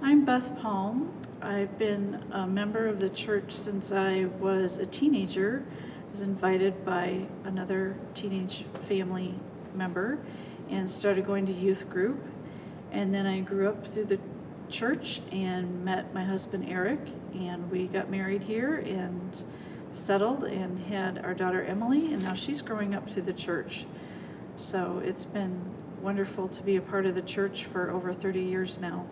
I'm Beth Palm. I've been a member of the church since I was a teenager. I was invited by another teenage family member and started going to youth group. And then I grew up through the church and met my husband Eric, and we got married here and settled and had our daughter Emily, and now she's growing up through the church. So it's been wonderful to be a part of the church for over 30 years now.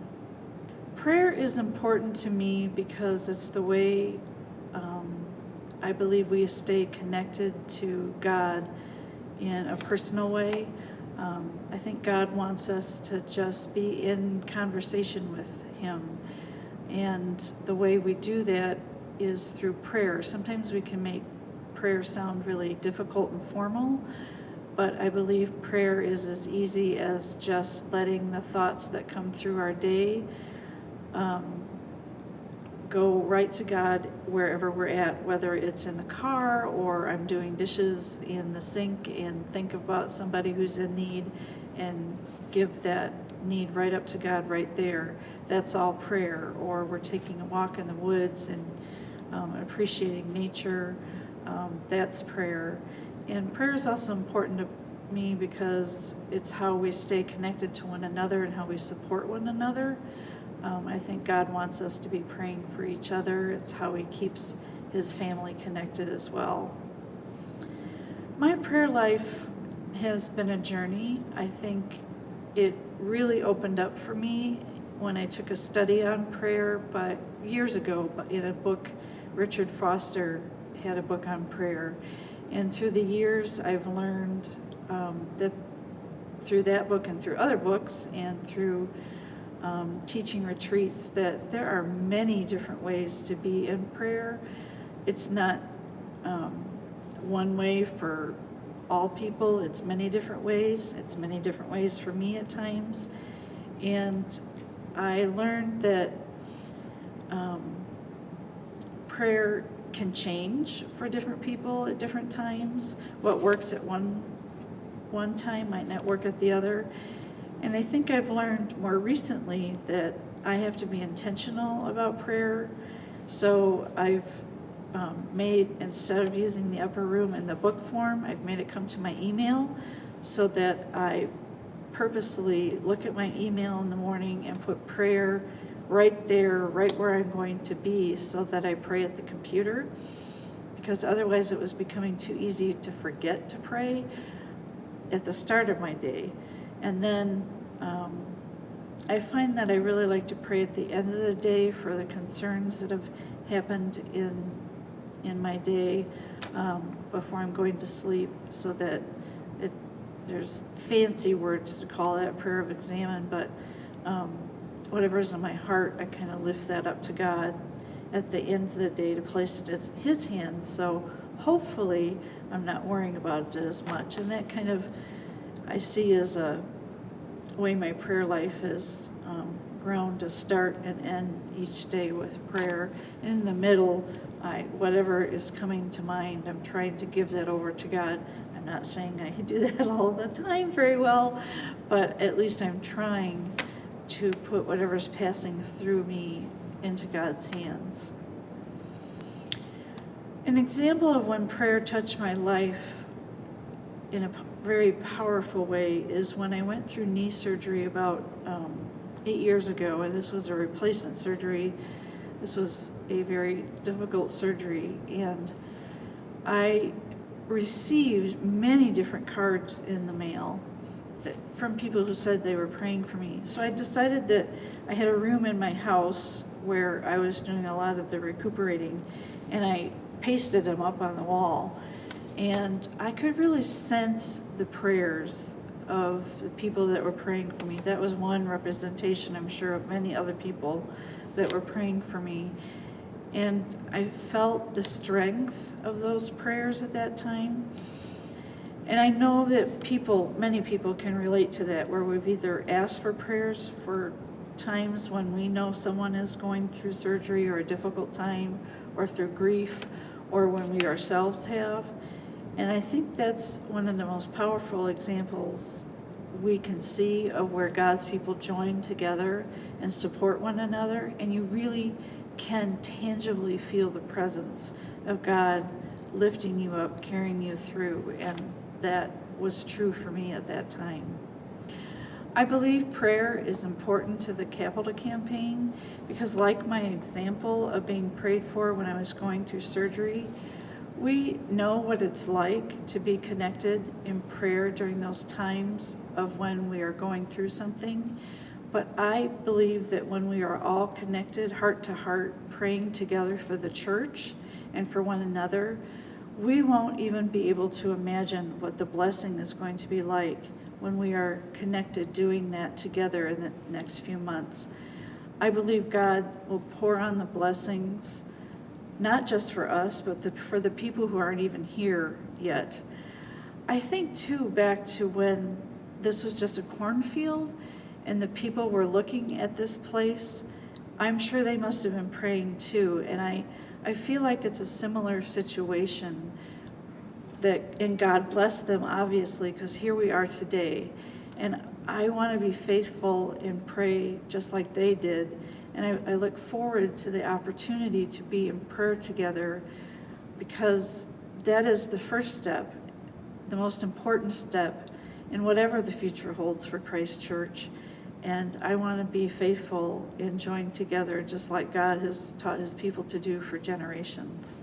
Prayer is important to me because it's the way I believe we stay connected to God in a personal way. I think God wants us to just be in conversation with Him. And the way we do that is through prayer. Sometimes we can make prayer sound really difficult and formal, but I believe prayer is as easy as just letting the thoughts that come through our day go right to God wherever we're at, whether it's in the car or I'm doing dishes in the sink and think about somebody who's in need and give that need right up to God right there. That's all prayer. Or we're taking a walk in the woods and appreciating nature. That's prayer. And prayer is also important to me because it's how we stay connected to one another and how we support one another. I think God wants us to be praying for each other. It's how He keeps His family connected as well. My prayer life has been a journey. I think it really opened up for me when I took a study on prayer, but years ago, in a book. Richard Foster had a book on prayer, and through the years I've learned that through that book and through other books and through teaching retreats that there are many different ways to be in prayer. It's not one way for all people. It's many different ways. It's many different ways for me at times. And I learned that prayer can change for different people at different times. What works at one time might not work at the other. And I think I've learned more recently that I have to be intentional about prayer. So I've made, instead of using the upper room in the book form, I've made it come to my email so that I purposely look at my email in the morning and put prayer right there, right where I'm going to be, so that I pray at the computer. Because otherwise it was becoming too easy to forget to pray at the start of my day. And then I find that I really like to pray at the end of the day for the concerns that have happened in my day before I'm going to sleep, so that there's fancy words to call that prayer of examine, but whatever's in my heart, I kind of lift that up to God at the end of the day to place it in His hands. So hopefully I'm not worrying about it as much. And that kind of I see as a way my prayer life has grown, to start and end each day with prayer. And in the middle, whatever is coming to mind, I'm trying to give that over to God. I'm not saying I do that all the time very well, but at least I'm trying to put whatever's passing through me into God's hands. An example of when prayer touched my life in a very powerful way is when I went through knee surgery about 8 years ago, and this was a replacement surgery. This was a very difficult surgery, and I received many different cards in the mail from people who said they were praying for me. So I decided that I had a room in my house where I was doing a lot of the recuperating, and I pasted them up on the wall. And I could really sense the prayers of the people that were praying for me. That was one representation, I'm sure, of many other people that were praying for me. And I felt the strength of those prayers at that time. And I know that many people can relate to that, where we've either asked for prayers for times when we know someone is going through surgery or a difficult time, or through grief, or when we ourselves have. And I think that's one of the most powerful examples we can see of where God's people join together and support one another, and you really can tangibly feel the presence of God lifting you up, carrying you through, and that was true for me at that time. I believe prayer is important to the Capitol campaign because, like my example of being prayed for when I was going through surgery, we know what it's like to be connected in prayer during those times of when we are going through something. But I believe that when we are all connected heart to heart, praying together for the church and for one another, we won't even be able to imagine what the blessing is going to be like when we are connected doing that together in the next few months. I believe God will pour on the blessings, not just for us, but for the people who aren't even here yet. I think too, back to when this was just a cornfield and the people were looking at this place, I'm sure they must have been praying too. And I feel like it's a similar situation and God bless them, obviously, because here we are today. And I want to be faithful and pray just like they did. And I look forward to the opportunity to be in prayer together, because that is the first step, the most important step in whatever the future holds for Christ Church. And I want to be faithful in joining together just like God has taught his people to do for generations.